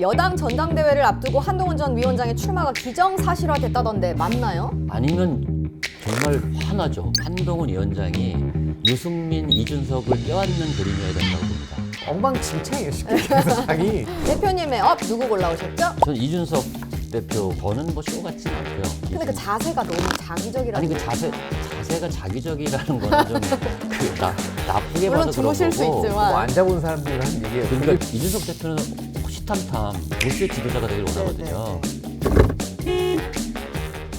여당 전당대회를 앞두고 한동훈 전 위원장의 출마가 기정사실화됐다던데 맞나요? 아니면 정말 화나죠. 한동훈 위원장이 유승민, 이준석을 껴안는 그림이어야 된다고 봅니다. 엉망진창이에요, 쉽게 세상이. 대표님의 업 누구 골라오셨죠? 전 이준석 대표 버는 뭐 쇼 같진 않고요. 근데 그 자세가 너무 자기적이라서 아니 그 자세가 자기적이라는 거는 좀 나쁘게 물론 봐서 그런 주무실 수 거고. 있지만. 뭐 앉아본 사람들이 하는 얘기예요. 그러니까 이준석 대표는 호시탐탐 보수의 지도자가 되길 원하거든요.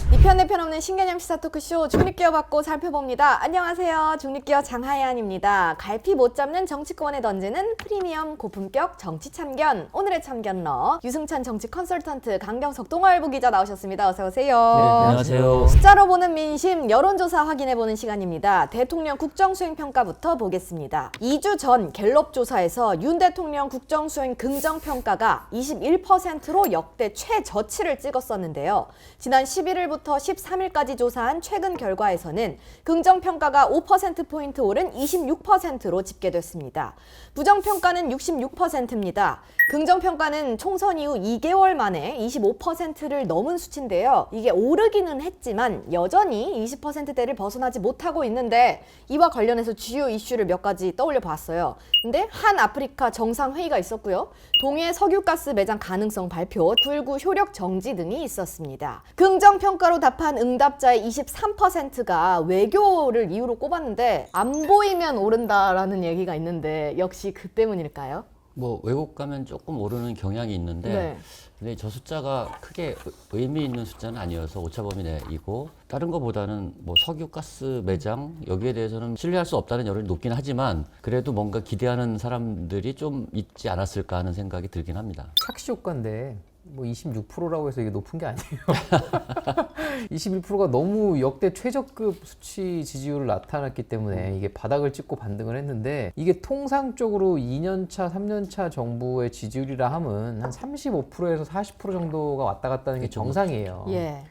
이편의 편 없는 신개념 시사 토크쇼 중립기어 받고 살펴봅니다. 안녕하세요. 중립기어 장하예안입니다. 갈피 못 잡는 정치권에 던지는 프리미엄 고품격 정치 참견. 오늘의 참견러 유승찬 정치 컨설턴트 강병석 동아일보 기자 나오셨습니다. 어서 오세요. 안녕하세요. 숫자로 보는 민심 여론조사 확인해보는 시간입니다. 대통령 국정수행평가부터 보겠습니다. 2주 전 갤럽 조사에서 윤 대통령 국정수행 긍정평가가 21%로 역대 최저치를 찍었었는데요. 지난 11일부터 13일까지 조사한 최근 결과에서는 긍정평가가 5%포인트 오른 26%로 집계됐습니다. 부정평가는 66%입니다. 긍정평가는 총선 이후 2개월 만에 25%를 넘은 수치인데요. 이게 오르기는 했지만 여전히 20%대를 벗어나지 못하고 있는데 이와 관련해서 주요 이슈를 몇 가지 떠올려 봤어요. 근데 한 아프리카 정상회의가 있었고요. 동해 석유가스 매장 가능성 발표, 9.19 효력 정지 등이 있었습니다. 긍정평가로 답한 응답자의 23%가 외교를 이유로 꼽았는데 안 보이면 오른다라는 얘기가 있는데 역시 그 때문일까요? 뭐 외국 가면 조금 오르는 경향이 있는데 네. 근데 저 숫자가 크게 의미 있는 숫자는 아니어서 오차범위 내이고 다른 것보다는 뭐 석유 가스 매장 여기에 대해서는 신뢰할 수 없다는 여론이 높긴 하지만 그래도 뭔가 기대하는 사람들이 좀 있지 않았을까 하는 생각이 들긴 합니다. 착시 효과인데 뭐 26%라고 해서 이게 높은 게 아니에요. 21%가 너무 역대 최저급 수치 지지율을 나타났기 때문에 이게 바닥을 찍고 반등을 했는데 이게 통상적으로 2년차, 3년차 정부의 지지율이라 함은 한 35%에서 40% 정도가 왔다 갔다 하는 게 정상이에요. 예.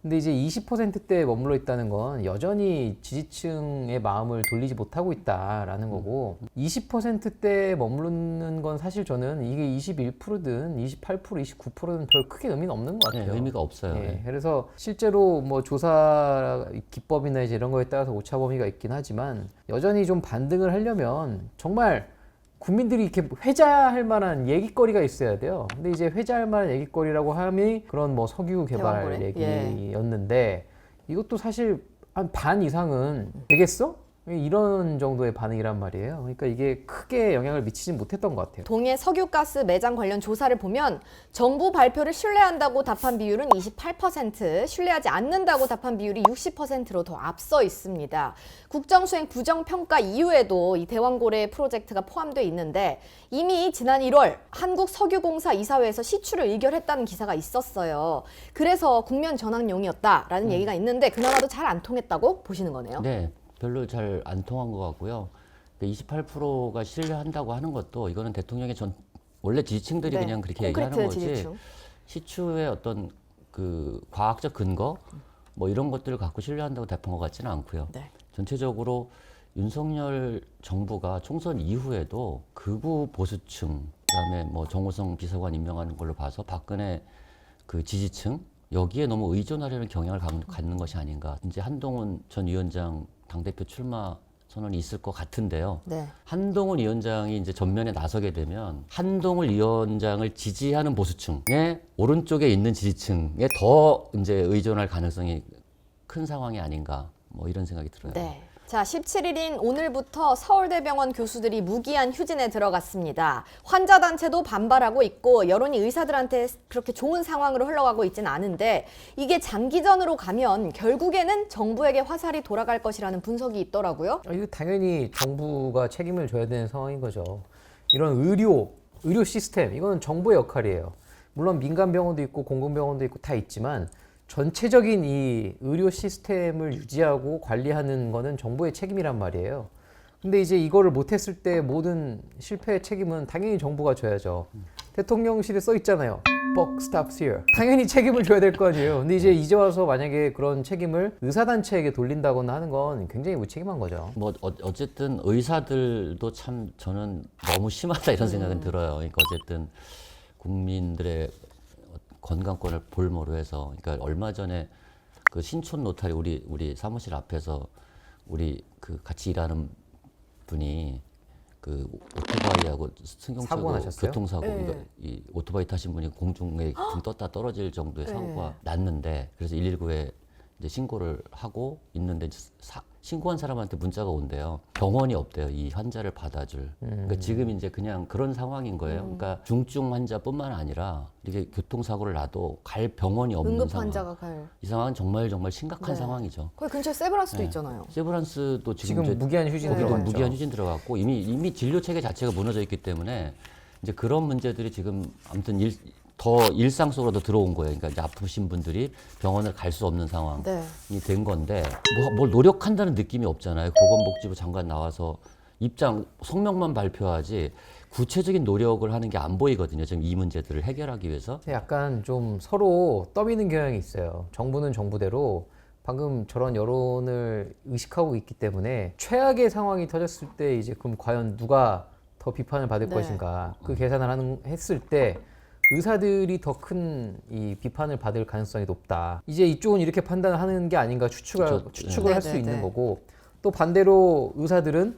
근데 이제 20%대에 머물러 있다는 건 여전히 지지층의 마음을 돌리지 못하고 있다라는 거고 20%대에 머무르는 건 사실 저는 이게 21%든 28%, 29%든 별 크게 의미는 없는 것 같아요. 네, 의미가 없어요. 예, 그래서 실제로 뭐 조사 기법이나 이제 이런 거에 따라서 오차 범위가 있긴 하지만 여전히 좀 반등을 하려면 정말 국민들이 이렇게 회자할 만한 얘기거리가 있어야 돼요. 근데 이제 회자할 만한 얘기거리라고 함이 그런 뭐 석유 개발 대왕고래? 얘기였는데 이것도 사실 한 반 이상은 되겠어? 이런 정도의 반응이란 말이에요. 그러니까 이게 크게 영향을 미치진 못했던 것 같아요. 동해 석유가스 매장 관련 조사를 보면 정부 발표를 신뢰한다고 답한 비율은 28%, 신뢰하지 않는다고 답한 비율이 60%로 더 앞서 있습니다. 국정수행 부정평가 이후에도 이 대왕고래 프로젝트가 포함되어 있는데 이미 지난 1월 한국석유공사 이사회에서 시추를 의결했다는 기사가 있었어요. 그래서 국면 전환용이었다라는 얘기가 있는데 그나마도 잘 안 통했다고 보시는 거네요. 네, 별로 잘 안 통한 것 같고요. 28%가 신뢰한다고 하는 것도 이거는 대통령의 원래 지지층들이 네, 그냥 그렇게 콘크리트 얘기하는 거지 지지층. 시추의 어떤 그 과학적 근거 뭐 이런 것들을 갖고 신뢰한다고 답한 것 같지는 않고요. 네. 전체적으로 윤석열 정부가 총선 이후에도 극우 보수층 그다음에 뭐 정호성 비서관 임명하는 걸로 봐서 박근혜 그 지지층 여기에 너무 의존하려는 경향을 갖는 것이 아닌가. 이제 한동훈 전 위원장 당대표 출마 선언이 있을 것 같은데요. 네. 한동훈 위원장이 이제 전면에 나서게 되면 한동훈 위원장을 지지하는 보수층의 오른쪽에 있는 지지층에 더 이제 의존할 가능성이 큰 상황이 아닌가. 뭐 이런 생각이 들어요. 네. 자, 17일인 오늘부터 서울대병원 교수들이 무기한 휴진에 들어갔습니다. 환자단체도 반발하고 있고 여론이 의사들한테 그렇게 좋은 상황으로 흘러가고 있지는 않은데 이게 장기전으로 가면 결국에는 정부에게 화살이 돌아갈 것이라는 분석이 있더라고요. 이거 당연히 정부가 책임을 져야 되는 상황인 거죠. 이런 의료 시스템 이건 정부의 역할이에요. 물론 민간 병원도 있고 공공병원도 있고 다 있지만 전체적인 이 의료 시스템을 유지하고 관리하는 거는 정부의 책임이란 말이에요. 근데 이제 이거를 못했을 때 모든 실패의 책임은 당연히 정부가 져야죠. 대통령실에 써 있잖아요. Buck stops here. 당연히 책임을 져야 될 거 아니에요. 근데 이제 와서 만약에 그런 책임을 의사단체에게 돌린다거나 하는 건 굉장히 무책임한 거죠. 뭐 어쨌든 의사들도 참 저는 너무 심하다 이런 생각은 들어요. 그러니까 어쨌든 국민들의 건강권을 볼모로 해서, 그러니까 얼마 전에 그 신촌 로타리 우리 사무실 앞에서 우리 그 같이 일하는 분이 그 오토바이하고 사고 승용차고 나셨어요? 교통사고, 네. 그러니까 이 오토바이 타신 분이 공중에 등 떴다 떨어질 정도의 네. 사고가 났는데, 그래서 119에 이제 신고를 하고 있는데 신고한 사람한테 문자가 온대요. 병원이 없대요. 이 환자를 받아줄. 그러니까 지금 이제 그냥 그런 상황인 거예요. 그러니까 중증 환자뿐만 아니라 이렇게 교통사고를 나도 갈 병원이 없는 응급 상황. 환자가 갈. 이 상황은 정말 심각한 네. 상황이죠. 거기 근처에 세브란스도 네. 있잖아요. 세브란스도 지금 이제 무기한 휴진 네. 거기도 들어갔죠. 무기한 휴진 들어갔고 이미 진료 체계 자체가 무너져 있기 때문에 이제 그런 문제들이 지금 아무튼 더 일상 속으로 더 들어온 거예요. 그러니까 이제 아프신 분들이 병원을 갈 수 없는 상황이 네. 된 건데 뭘 노력한다는 느낌이 없잖아요. 보건복지부 장관 나와서 성명만 발표하지 구체적인 노력을 하는 게 안 보이거든요. 지금 이 문제들을 해결하기 위해서. 약간 좀 서로 떠미는 경향이 있어요. 정부는 정부대로 방금 저런 여론을 의식하고 있기 때문에 최악의 상황이 터졌을 때 이제 그럼 과연 누가 더 비판을 받을 네. 것인가 그 계산을 했을 때 의사들이 더 큰 이 비판을 받을 가능성이 높다. 이제 이쪽은 이렇게 판단을 하는 게 아닌가 추측을 네. 할 수 네, 있는 네. 거고, 또 반대로 의사들은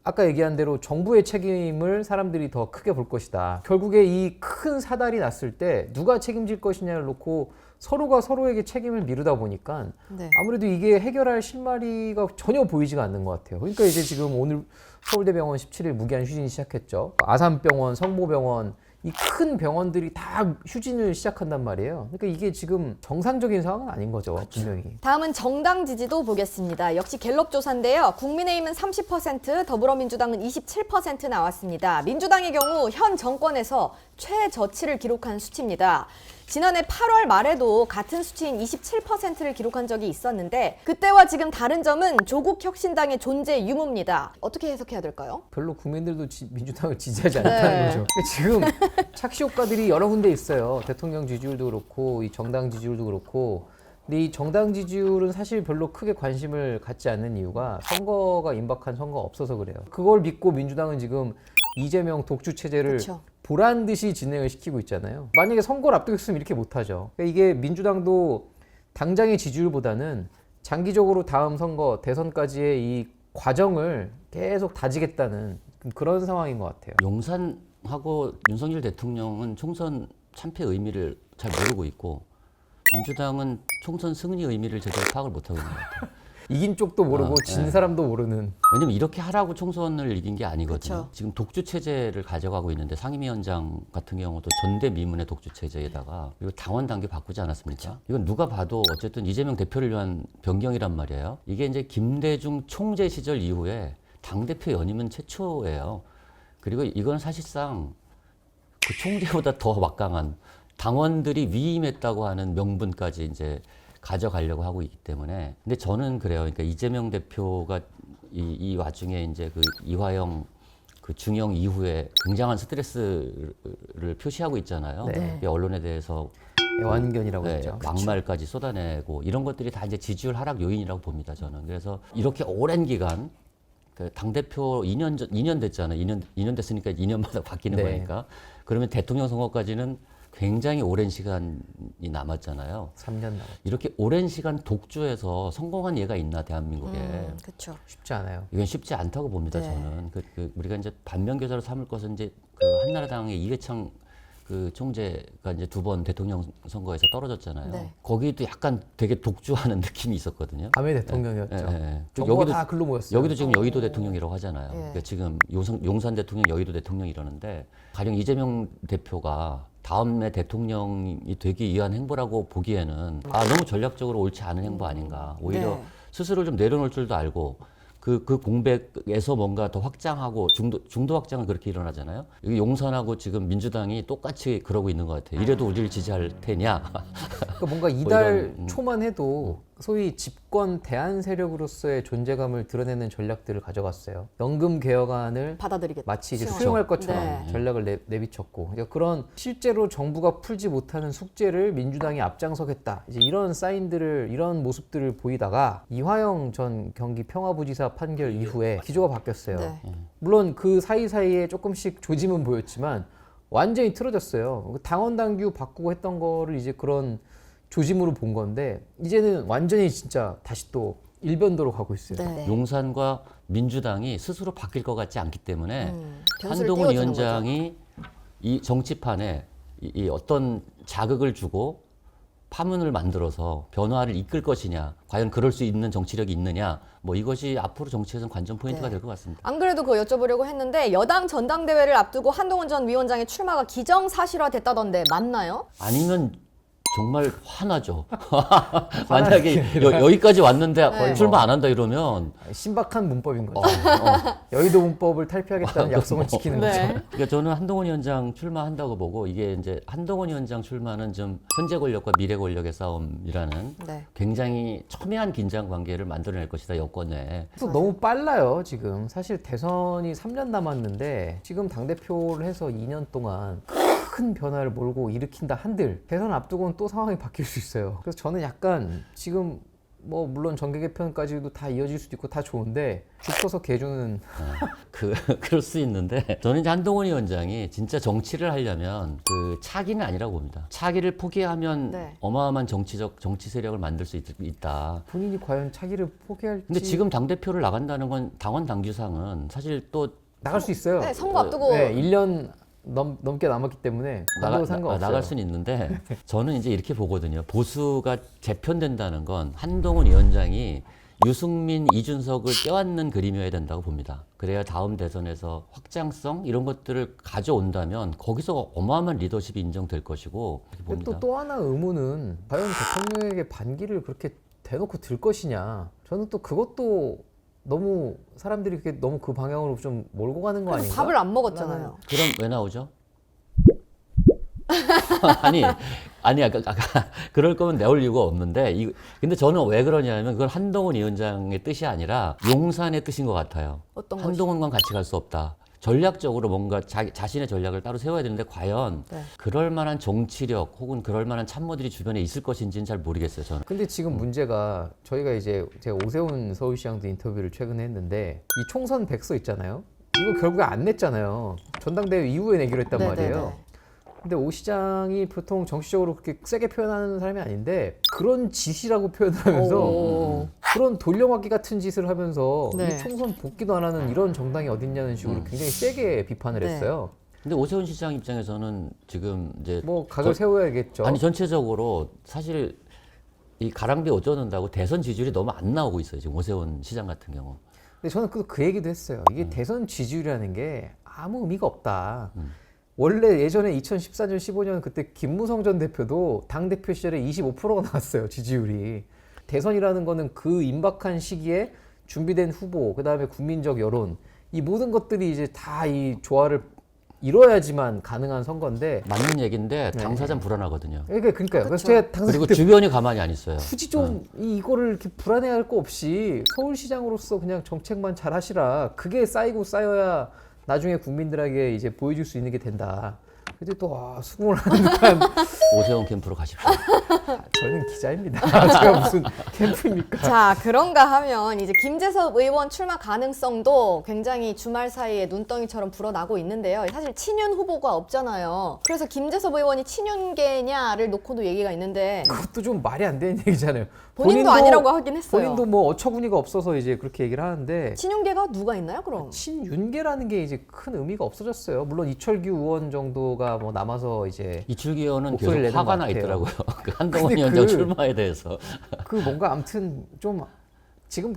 아까 얘기한 대로 정부의 책임을 사람들이 더 크게 볼 것이다. 결국에 이 큰 사달이 났을 때 누가 책임질 것이냐를 놓고 서로가 서로에게 책임을 미루다 보니까 네. 아무래도 이게 해결할 실마리가 전혀 보이지가 않는 것 같아요. 그러니까 이제 지금 오늘 서울대병원 17일 무기한 휴진이 시작했죠. 아산병원, 성모병원, 이 큰 병원들이 다 휴진을 시작한단 말이에요. 그러니까 이게 지금 정상적인 상황은 아닌 거죠, 분명히. 다음은 정당 지지도 보겠습니다. 역시 갤럽 조사인데요. 국민의힘은 30%, 더불어민주당은 27% 나왔습니다. 민주당의 경우 현 정권에서 최저치를 기록한 수치입니다. 지난해 8월 말에도 같은 수치인 27%를 기록한 적이 있었는데 그때와 지금 다른 점은 조국 혁신당의 존재 유무입니다. 어떻게 해석해야 될까요? 별로 국민들도 민주당을 지지하지 않다는 네. 거죠. 그러니까 지금 착시 효과들이 여러 군데 있어요. 대통령 지지율도 그렇고 이 정당 지지율도 그렇고. 근데 이 정당 지지율은 사실 별로 크게 관심을 갖지 않는 이유가 선거가 임박한 선거가 없어서 그래요. 그걸 믿고 민주당은 지금 이재명 독주 체제를 그쵸. 보란 듯이 진행을 시키고 있잖아요. 만약에 선거를 앞두고 있으면 이렇게 못하죠. 그러니까 이게 민주당도 당장의 지지율보다는 장기적으로 다음 선거 대선까지의 이 과정을 계속 다지겠다는 그런 상황인 것 같아요. 용산하고 윤석열 대통령은 총선 참패 의미를 잘 모르고 있고 민주당은 총선 승리 의미를 제대로 파악을 못하고 있는 것 같아요. 이긴 쪽도 모르고 진 네. 사람도 모르는. 왜냐면 이렇게 하라고 총선을 이긴 게 아니거든요. 그쵸. 지금 독주 체제를 가져가고 있는데 상임위원장 같은 경우도 전대미문의 독주 체제에다가 그리고 당원 단계 바꾸지 않았습니까? 이건 누가 봐도 어쨌든 이재명 대표를 위한 변경이란 말이에요. 이게 이제 김대중 총재 시절 이후에 당대표 연임은 최초예요. 그리고 이건 사실상 그 총재보다 더 막강한 당원들이 위임했다고 하는 명분까지 이제 가져가려고 하고 있기 때문에. 근데 저는 그래요. 그러니까 이재명 대표가 이 와중에 이제 그 이화영 그 중형 이후에 굉장한 스트레스를 표시하고 있잖아요. 네. 이게 언론에 대해서 애완견이라고 네, 했죠. 막말까지 쏟아내고 이런 것들이 다 이제 지지율 하락 요인이라고 봅니다. 저는. 그래서 이렇게 오랜 기간 그 당대표 2년 됐잖아요. 2년 됐으니까 2년마다 바뀌는 네. 거니까. 그러면 대통령 선거까지는 굉장히 오랜 시간이 남았잖아요. 3년 남았. 이렇게 오랜 시간 독주해서 성공한 예가 있나 대한민국에. 그렇죠. 쉽지 않아요. 이건 쉽지 않다고 봅니다. 네. 저는 우리가 이제 반면교사로 삼을 것은 이제 그 한나라당의 이회창 그 총재가 이제 2번 대통령 선거에서 떨어졌잖아요. 네. 거기도 약간 되게 독주하는 느낌이 있었거든요. 밤의 대통령이었죠. 예, 예. 정부가 다 글로 모였어요. 여기도 지금 여의도 대통령이라고 하잖아요. 예. 그러니까 지금 용산 대통령, 여의도 대통령 이러는데 가령 이재명 대표가 다음에 대통령이 되기 위한 행보라고 보기에는 너무 전략적으로 옳지 않은 행보 아닌가. 오히려 네. 스스로 좀 내려놓을 줄도 알고 그 공백에서 뭔가 더 확장하고 중도 확장은 그렇게 일어나잖아요. 여기 용산하고 지금 민주당이 똑같이 그러고 있는 것 같아요. 이래도 우리를 지지할 테냐. 그러니까 뭔가 이달 이런, 초만 해도 소위 집권 대안 세력으로서의 존재감을 드러내는 전략들을 가져갔어요. 연금 개혁안을 받아들이겠다. 마치 이제 시원. 수용할 것처럼 네. 전략을 내비쳤고, 그러니까 그런 실제로 정부가 풀지 못하는 숙제를 민주당이 앞장서겠다, 이제 이런 사인들을, 이런 모습들을 보이다가 이화영 전 경기 평화부지사 판결 이후에 기조가 바뀌었어요. 네. 물론 그 사이사이에 조금씩 조짐은 보였지만 완전히 틀어졌어요. 당원 당규 바꾸고 했던 거를 이제 그런 조짐으로 본 건데 이제는 완전히 진짜 다시 또 일변도로 가고 있어요. 네. 용산과 민주당이 스스로 바뀔 것 같지 않기 때문에 변수를 한동훈 띄워주는 위원장이 이 정치판에 이 어떤 자극을 주고 파문을 만들어서 변화를 이끌 것이냐, 과연 그럴 수 있는 정치력이 있느냐, 뭐 이것이 앞으로 정치에서는 관전 포인트가 네. 될 것 같습니다. 안 그래도 그거 여쭤보려고 했는데 여당 전당대회를 앞두고 한동훈 전 위원장의 출마가 기정사실화됐다던데 맞나요? 아니면 정말 화나죠. 만약에 여기까지 왔는데 네. 출마 안 한다 이러면 신박한 문법인 거죠. 여의도 문법을 탈피하겠다는 약속을 지키는 네. 거죠. 그러니까 저는 한동훈 위원장 출마한다고 보고 이게 이제 한동훈 위원장 출마는 좀 현재 권력과 미래 권력의 싸움이라는 네. 굉장히 첨예한 긴장 관계를 만들어낼 것이다 여권 내에. 또 너무 빨라요 지금. 사실 대선이 3년 남았는데 지금 당대표를 해서 2년 동안 큰 변화를 몰고 일으킨다 한들 대선 앞두고는 또 상황이 바뀔 수 있어요. 그래서 저는 약간 지금 뭐 물론 정계 개편까지도 다 이어질 수도 있고 다 좋은데 죽 서서 개주는 그럴 수 있는데 저는 이제 한동훈 위원장이 진짜 정치를 하려면 그 차기는 아니라고 봅니다. 차기를 포기하면 네. 어마어마한 정치 세력을 만들 수 있다. 본인이 과연 차기를 포기할지. 근데 지금 당대표를 나간다는 건 당원 당규상은 사실 또 나갈 수 있어요. 네, 선거 앞두고 네, 1년 넘게 남았기 때문에 나가도 상관없어요. 나갈 수는 있는데 저는 이제 이렇게 보거든요. 보수가 재편된다는 건 한동훈 위원장이 유승민, 이준석을 껴안는 그림이어야 된다고 봅니다. 그래야 다음 대선에서 확장성 이런 것들을 가져온다면 거기서 어마어마한 리더십이 인정될 것이고 이렇게 근데 봅니다. 또 하나 의문은 과연 대통령에게 반기를 그렇게 대놓고 들 것이냐. 저는 또 그것도 너무 사람들이 그렇게 너무 그 방향으로 좀 몰고 가는 거 그래서 아닌가? 밥을 안 먹었잖아요. 그럼 왜 나오죠? 아니 아까 그럴 거면 내올 이유가 없는데 근데 저는 왜 그러냐면 그건 한동훈 위원장의 뜻이 아니라 용산의 뜻인 것 같아요. 어떤 한동훈과 같이 갈 수 없다. 전략적으로 뭔가 자신의 전략을 따로 세워야 되는데 과연 네. 그럴 만한 정치력 혹은 그럴 만한 참모들이 주변에 있을 것인지는 잘 모르겠어요. 저는. 근데 지금 문제가 저희가 이제 제가 오세훈 서울시장도 인터뷰를 최근에 했는데 이 총선 백서 있잖아요. 이거 결국에 안 냈잖아요. 전당대회 이후에 내기로 했단 네네네. 말이에요. 근데 오 시장이 보통 정치적으로 그렇게 세게 표현하는 사람이 아닌데 그런 짓이라고 표현을 하면서 오. 그런 돌려막기 같은 짓을 하면서 네. 이 총선 복귀도 안 하는 이런 정당이 어딨냐는 식으로 굉장히 세게 비판을 네. 했어요. 근데 오세훈 시장 입장에서는 지금 이제 뭐 각을 세워야겠죠. 아니 전체적으로 사실 이 가랑비 옷 젖는다고 대선 지지율이 너무 안 나오고 있어요. 지금 오세훈 시장 같은 경우. 근데 저는 그 얘기도 했어요. 이게 대선 지지율이라는 게 아무 의미가 없다. 원래 예전에 2014년, 15년 그때 김무성 전 대표도 당대표 시절에 25%가 나왔어요. 지지율이. 대선이라는 거는 그 임박한 시기에 준비된 후보, 그다음에 국민적 여론 이 모든 것들이 이제 다 이 조화를 이뤄야지만 가능한 선거인데 맞는 얘기인데 당사자는 불안하거든요. 그러니까요. 그래서 그쵸. 제가 당선 그리고 주변이 가만히 안 있어요. 굳이 좀 이거를 이렇게 불안해할 거 없이 서울시장으로서 그냥 정책만 잘 하시라. 그게 쌓이고 쌓여야 나중에 국민들에게 이제 보여줄 수 있는 게 된다. 근데 또 수긍을 하는 듯한 오세훈 캠프로 가십시오. 저는 기자입니다. 제가 무슨 캠프입니까? 자, 그런가 하면 이제 김재섭 의원 출마 가능성도 굉장히 주말 사이에 눈덩이처럼 불어나고 있는데요. 사실 친윤 후보가 없잖아요. 그래서 김재섭 의원이 친윤계냐를 놓고도 얘기가 있는데 그것도 좀 말이 안 되는 얘기잖아요. 본인도 아니라고 하긴 했어요. 본인도 뭐 어처구니가 없어서 이제 그렇게 얘기를 하는데 친윤계가 누가 있나요, 그럼? 친윤계라는 게 이제 큰 의미가 없어졌어요. 물론 이철규 의원 정도가 뭐 남아서 이제 이철기 의원은 목소리를 계속 내는 화가 것 나 같아요. 있더라고요. 그 한동훈 근데 위원장 그- 출마에 대해서. 그 뭔가 아무튼 좀 지금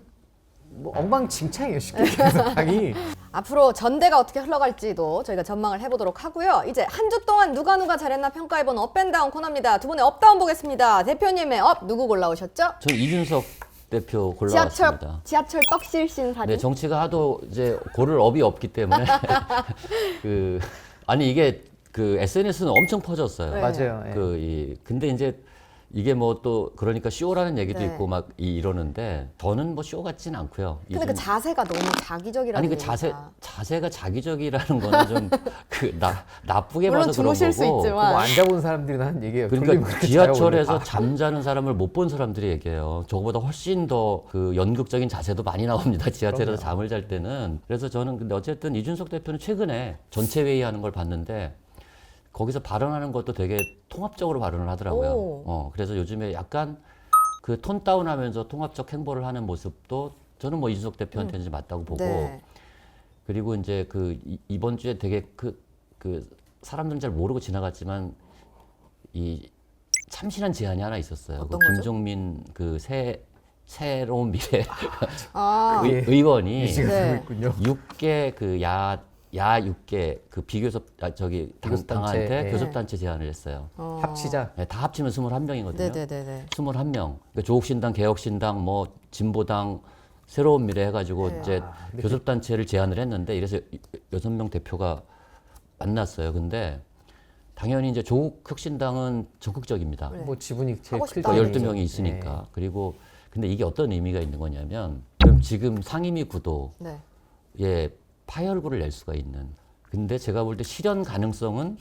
뭐 엉망진창이에요. 쉽게 얘기해서 당이. 앞으로 전대가 어떻게 흘러갈지도 저희가 전망을 해보도록 하고요. 이제 한 주 동안 누가 잘했나 평가해보는 업앤다운 코너입니다. 두 분의 업다운 보겠습니다. 대표님의 업 누구 골라오셨죠? 저는 이준석 대표 골라왔습니다. 지하철 떡실신 사진. 네, 정치가 하도 이제 고를 업이 없기 때문에 아니 이게 그 SNS는 엄청 퍼졌어요. 네. 맞아요. 예. 근데 이제 이게 뭐 또 그러니까 쇼라는 얘기도 네. 있고 막 이러는데 저는 뭐 쇼 같진 않고요. 근데 그 자세가 너무 자기적이라는 아니 그 얘기가. 자세가 자기적이라는 거는 좀 나쁘게 물론 봐서 그런 주무실 수 거고. 있지만. 뭐 앉아본 사람들이 하는 얘기예요. 그러니까 졸리면 그렇게 지하철에서 자요, 원래. 잠자는 사람을 못 본 사람들이 얘기해요. 저거보다 훨씬 더 그 연극적인 자세도 많이 나옵니다. 지하철에서 잠을 잘 때는. 그래서 저는 근데 어쨌든 이준석 대표는 최근에 전체 회의하는 걸 봤는데 거기서 발언하는 것도 되게 통합적으로 발언을 하더라고요. 오. 그래서 요즘에 약간 그 톤 다운하면서 통합적 행보를 하는 모습도 저는 뭐 이준석 대표한테는 좀 맞다고 보고 네. 그리고 이제 그 이번 주에 되게 그 사람들은 잘 모르고 지나갔지만 이 참신한 제안이 하나 있었어요. 어떤 그 거죠? 김종민 그 새로운 미래 아, 예. 의원이 지금 네. 있군요. 6개 그 야 6개 그 비교섭 교섭단체, 당한테 예. 교섭단체 제안을 했어요. 합치자. 네, 다 합치면 21명이거든요. 네네네네. 21명. 그러니까 조국신당, 개혁신당, 뭐 진보당, 새로운 미래 해가지고 네. 이제 교섭단체를 제안을 했는데 이래서 6명 대표가 만났어요. 근데 당연히 이제 조국혁신당은 적극적입니다. 네. 뭐 지분이 제일 하고 클 싶다. 그러니까 당이죠. 12명이 예. 있으니까. 그리고 근데 이게 어떤 의미가 있는 거냐면 그럼 지금 상임위 구도에 네. 파열구를 낼 수가 있는. 근데 제가 볼 때 실현 가능성은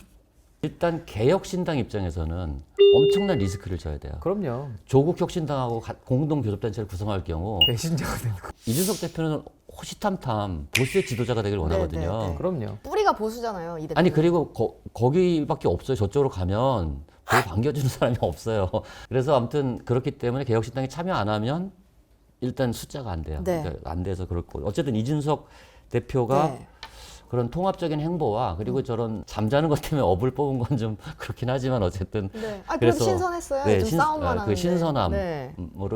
일단 개혁신당 입장에서는 엄청난 리스크를 져야 돼요. 그럼요. 조국혁신당하고 공동 교섭단체를 구성할 경우 배신자가 되는 거. 이준석 대표는 호시탐탐 보수의 지도자가 되길 원하거든요. 네, 네. 그럼요. 뿌리가 보수잖아요, 이 대표. 아니 그리고 거기밖에 없어요. 저쪽으로 가면 별 반겨주는 사람이 없어요. 그래서 아무튼 그렇기 때문에 개혁신당이 참여 안 하면 일단 숫자가 안 돼요. 네. 그러니까 안 돼서 그럴 거고. 어쨌든 이준석 대표가 네. 그런 통합적인 행보와 그리고 저런 잠자는 것 때문에 업을 뽑은 건 좀 그렇긴 하지만 어쨌든 네. 아, 그래도 그래서 신선했어요. 네, 좀 싸움만 하는데. 그 신선함으로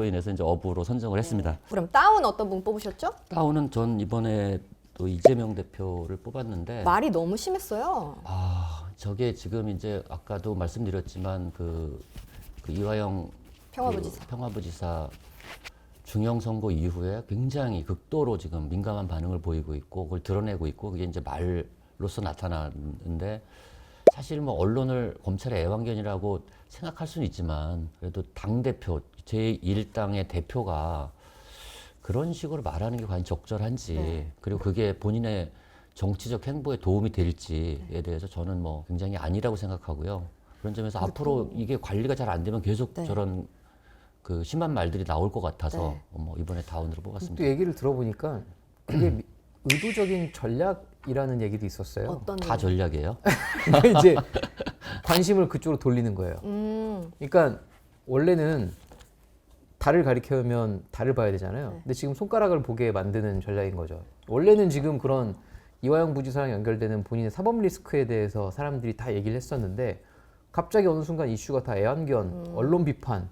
네. 인해서 이제 업으로 선정을 했습니다. 그럼 다운 어떤 분 뽑으셨죠? 다운은 전 이번에 또 이재명 대표를 뽑았는데 말이 너무 심했어요. 저게 지금 이제 아까도 말씀드렸지만 그 이화영 평화부지사. 평화부지사 중형 선고 이후에 굉장히 극도로 지금 민감한 반응을 보이고 있고 그걸 드러내고 있고 그게 이제 말로서 나타나는데 사실 뭐 언론을 검찰의 애완견이라고 생각할 수는 있지만 그래도 당 대표 제1당의 대표가 그런 식으로 말하는 게 과연 적절한지 네. 그리고 그게 본인의 정치적 행보에 도움이 될지에 대해서 저는 뭐 굉장히 아니라고 생각하고요. 그런 점에서 앞으로 이게 관리가 잘 안 되면 계속 네. 저런 그 심한 말들이 나올 것 같아서 네. 뭐 이번에 다운으로 뽑았습니다. 또 얘기를 들어보니까 그게 의도적인 전략이라는 얘기도 있었어요. 어떤 다 전략이에요. 그러니까 이제 관심을 그쪽으로 돌리는 거예요. 음. 그러니까 원래는 달을 가리켜면 달을 봐야 되잖아요. 네. 근데 지금 손가락을 보게 만드는 전략인 거죠. 원래는 지금 그런 이화영 부지사랑 연결되는 본인의 사법 리스크에 대해서 사람들이 다 얘기를 했었는데 갑자기 어느 순간 이슈가 다 애완견, 언론 비판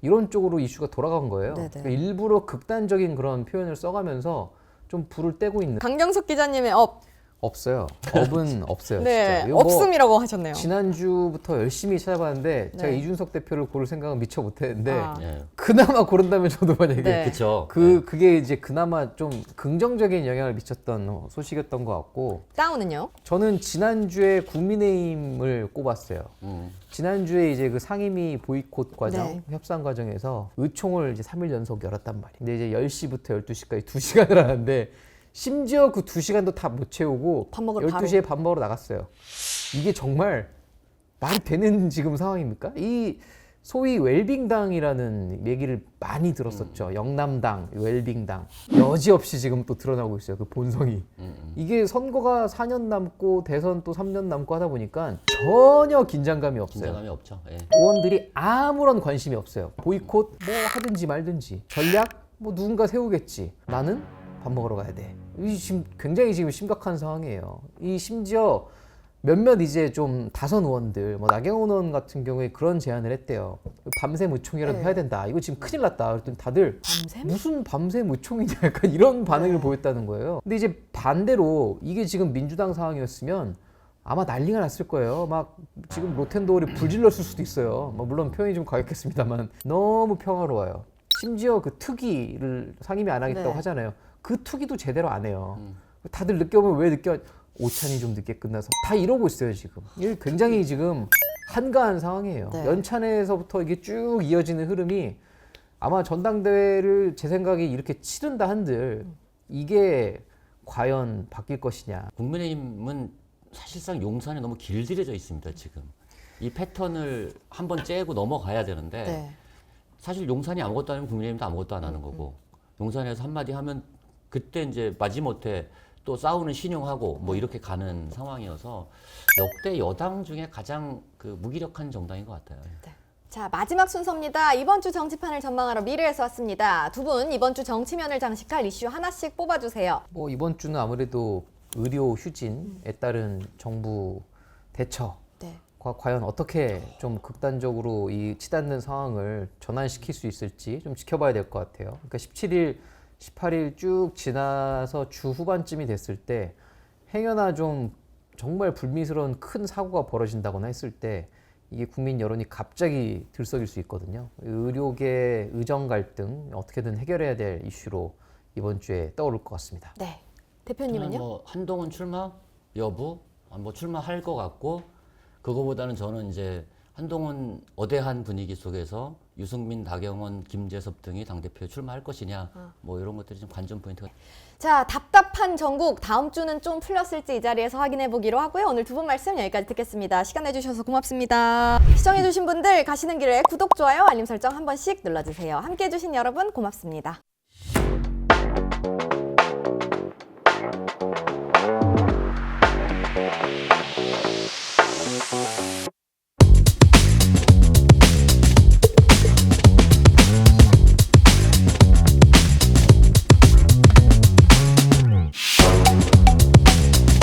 이런 쪽으로 이슈가 돌아간 거예요. 네네. 그러니까 일부러 극단적인 그런 표현을 써가면서 좀 불을 떼고 있는. 강경석 기자님의 업. 없어요. 업은 없어요. 네. 진짜. 이거 뭐 없음이라고 하셨네요. 지난주부터 열심히 찾아봤는데 제가 네. 이준석 대표를 고를 생각은 미처 못했는데 아. 예. 그나마 고른다면 저도 만약에 네. 그렇죠. 그게 이제 그나마 좀 긍정적인 영향을 미쳤던 소식이었던 것 같고 다운은요? 저는 지난주에 국민의힘을 꼽았어요. 지난주에 이제 그 상임위 보이콧 과정, 네. 협상 과정에서 의총을 이제 3일 연속 열었단 말이에요. 근데 이제 10시부터 12시까지 2시간을 하는데 심지어 그 2시간도 다 못 채우고 밥 먹으러 12시에 밥 먹으러 나갔어요. 이게 정말 말이 되는 지금 상황입니까? 이 소위 웰빙당이라는 얘기를 많이 들었었죠. 영남당, 웰빙당. 여지없이 지금 또 드러나고 있어요. 그 본성이. 이게 선거가 4년 남고 대선 또 3년 남고 하다 보니까 전혀 긴장감이 없어요. 긴장감이 없죠. 예. 의원들이 아무런 관심이 없어요. 보이콧 뭐 하든지 말든지 전략 뭐 누군가 세우겠지. 나는 밥 먹으러 가야 돼. 이 지금 굉장히 지금 심각한 상황이에요. 이 심지어 몇몇 이제 좀 다선 의원들, 뭐 나경원 의원 같은 경우에 그런 제안을 했대요. 밤샘 의총이라도 네. 해야 된다. 이거 지금 큰일 났다. 그랬더니 다들 밤샘? 무슨 밤샘 의총이냐 약간 이런 반응을 네. 보였다는 거예요. 근데 이제 반대로 이게 지금 민주당 상황이었으면 아마 난리가 났을 거예요. 막 지금 로텐도어를 불질렀을 수도 있어요. 뭐 물론 표현이 좀 과격했습니다만 너무 평화로워요. 심지어 그 특위를 상임위 안 하겠다고 네. 하잖아요. 그 특위도 제대로 안 해요. 다들 늦게 오면 왜 늦게 오찬이 좀 늦게 끝나서 다 이러고 있어요 지금. 이게 굉장히 지금 한가한 상황이에요. 네. 연찬회에서부터 이게 쭉 이어지는 흐름이 아마 전당대회를 제 생각에 이렇게 치른다 한들 이게 과연 바뀔 것이냐. 국민의힘은 사실상 용산에 너무 길들여져 있습니다. 지금 이 패턴을 한번 째고 넘어가야 되는데 네. 사실 용산이 아무것도 안 하면 국민의힘도 아무것도 안 하는 거고 용산에서 한마디 하면 그때 이제 마지못해 또 싸우는 신용하고 뭐 이렇게 가는 상황이어서 역대 여당 중에 가장 그 무기력한 정당인 것 같아요. 자, 마지막 순서입니다. 이번 주 정치판을 전망하러 미래에서 왔습니다. 두 분 이번 주 정치면을 장식할 이슈 하나씩 뽑아주세요. 뭐 이번 주는 아무래도 의료 휴진에 따른 정부 대처 네. 과연 어떻게 좀 극단적으로 이 치닫는 상황을 전환시킬 수 있을지 좀 지켜봐야 될 것 같아요. 그러니까 17일, 18일 쭉 지나서 주 후반쯤이 됐을 때 행여나 좀 정말 불미스러운 큰 사고가 벌어진다거나 했을 때 이게 국민 여론이 갑자기 들썩일 수 있거든요. 의료계 의정 갈등 어떻게든 해결해야 될 이슈로 이번 주에 떠오를 것 같습니다. 네. 저는 대표님은요? 뭐 한동훈 출마 여부 뭐 출마할 것 같고 그거보다는 저는 이제 한동훈 어대한 분위기 속에서 유승민, 나경원, 김재섭 등이 당대표에 출마할 것이냐 뭐 이런 것들이 좀 관전 포인트가 자, 답답한 전국 다음 주는 좀 풀렸을지 이 자리에서 확인해 보기로 하고요. 오늘 두 분 말씀 여기까지 듣겠습니다. 시간 내주셔서 고맙습니다. 시청해주신 분들 가시는 길에 구독, 좋아요, 알림 설정 한 번씩 눌러주세요. 함께해 주신 여러분 고맙습니다.